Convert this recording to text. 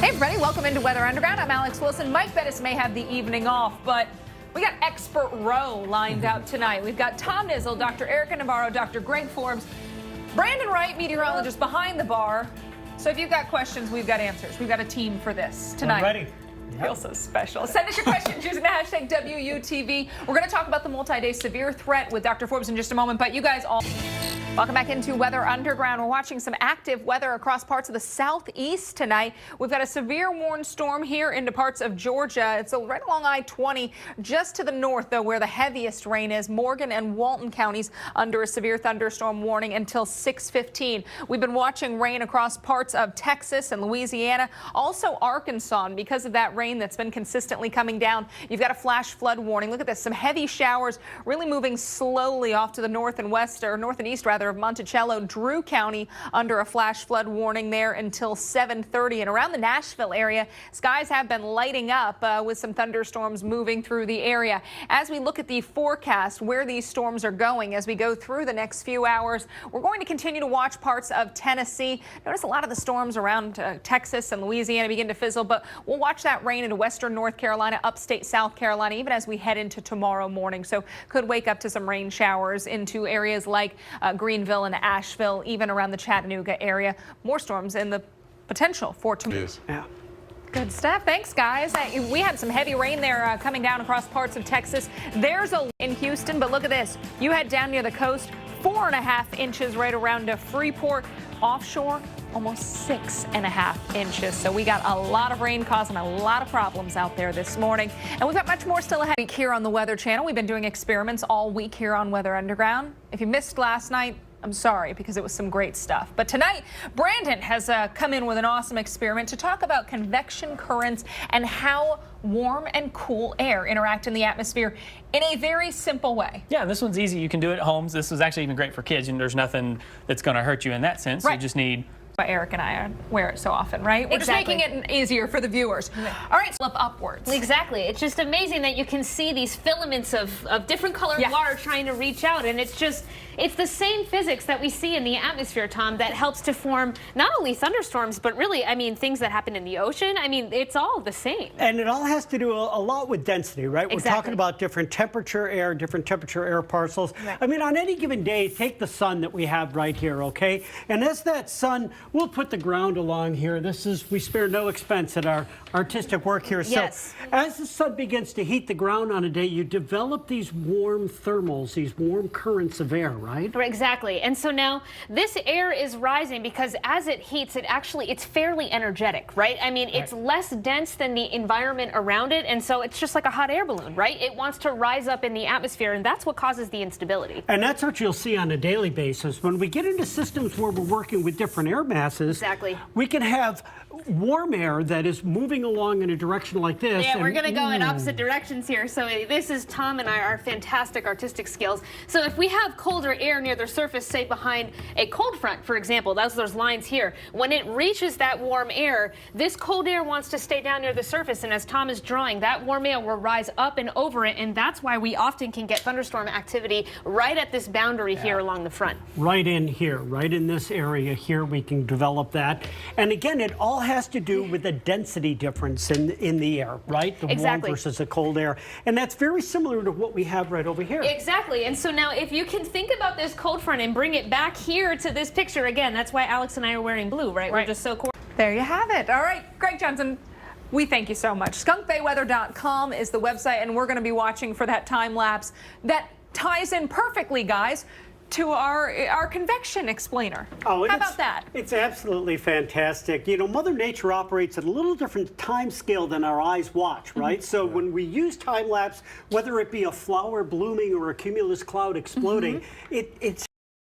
Hey everybody, welcome into Weather Underground. I'm Alex Wilson. Mike Bettis may have the evening off, but we got expert row lined out tonight. We've got Tom Nizzle, Dr. Erika Navarro, Dr. Greg Forbes, Brandon Wright, meteorologist behind the bar. So if you've got questions, we've got answers. We've got a team for this tonight. We're ready. Feels so special. Send us your questions using the hashtag WUTV. We're going to talk about the multi-day severe threat with Dr. Forbes in just a moment, but you guys all... Welcome back into Weather Underground. We're watching some active weather across parts of the southeast tonight. We've got a severe warned storm here into parts of Georgia. It's right along I-20, just to the north, though, where the heaviest rain is. Morgan and Walton counties under a severe thunderstorm warning until 6:15. We've been watching rain across parts of Texas and Louisiana, also Arkansas. And because of that rain that's been consistently coming down, you've got a flash flood warning. Look at this, some heavy showers really moving slowly off to the north and west, or north and east, rather, of Monticello. Drew County under a flash flood warning there until 7:30. And around the Nashville area, skies have been lighting up with some thunderstorms moving through the area. As we look at the forecast, where these storms are going as we go through the next few hours, we're going to continue to watch parts of Tennessee. Notice a lot of the storms around Texas and Louisiana begin to fizzle, but we'll watch that rain into western North Carolina, upstate South Carolina, even as we head into tomorrow morning. So could wake up to some rain showers into areas like Greenville and Asheville, even around the Chattanooga area. More storms in the potential for tomorrow. Yeah. Good stuff. Thanks, guys. We had some heavy rain there coming down across parts of Texas. There's a in Houston, but look at this. You head down near the coast, 4.5 inches right around Freeport. Offshore, almost 6.5 inches. So we got a lot of rain causing a lot of problems out there this morning. And we've got much more still ahead. Here on the Weather Channel, we've been doing experiments all week here on Weather Underground. If you missed last night, I'm sorry, because it was some great stuff. But tonight, Brandon has come in with an awesome experiment to talk about convection currents and how warm and cool air interact in the atmosphere in a very simple way. Yeah, this one's easy. You can do it at home. This was actually even great for kids. And there's nothing that's going to hurt you in that sense. Right. You just need... But Eric and I wear it so often, right? We're Exactly. just making it easier for the viewers. All right, flip upwards. Exactly. It's just amazing that you can see these filaments of different colored water trying to reach out. And it's the same physics that we see in the atmosphere, Tom, that helps to form not only thunderstorms, but really, I mean, things that happen in the ocean. I mean, it's all the same. And it all has to do a lot with density, right? Exactly. We're talking about different temperature air parcels. Right. I mean, on any given day, take the sun that we have right here, okay? And as that sun, we'll put the ground along here. We spare no expense at our artistic work here. Yes. So as the sun begins to heat the ground on a day, you develop these warm thermals, these warm currents of air, right? Exactly. And so now this air is rising because as it heats, it's fairly energetic, right? I mean, it's less dense than the environment around it. And so it's just like a hot air balloon, right? It wants to rise up in the atmosphere, and that's what causes the instability. And that's what you'll see on a daily basis. When we get into systems where we're working with different air masses, Exactly. we can have warm air that is moving along in a direction like this. Yeah, we're going to go in opposite directions here. So this is Tom and our fantastic artistic skills. So if we have colder air near the surface, say behind a cold front, for example, that's those lines here. When it reaches that warm air, this cold air wants to stay down near the surface. And as Tom is drawing, that warm air will rise up and over it. And that's why we often can get thunderstorm activity right at this boundary here along the front. Right in here, right in this area here, we can develop that. And again, it all has to do with the density difference in the air, right? The Exactly. warm versus the cold air. And that's very similar to what we have right over here. Exactly. And so now if you can think about this cold front and bring it back here to this picture again, that's why Alex and I are wearing blue, right? We're just so cool. There you have it. All right, Greg Johnson, we thank you so much. skunkbayweather.com is the website, and we're going to be watching for that time lapse that ties in perfectly, guys, to our convection explainer. Oh, how about that? It's absolutely fantastic. You know, Mother Nature operates at a little different time scale than our eyes watch, right? So when we use time lapse, whether it be a flower blooming or a cumulus cloud exploding, it's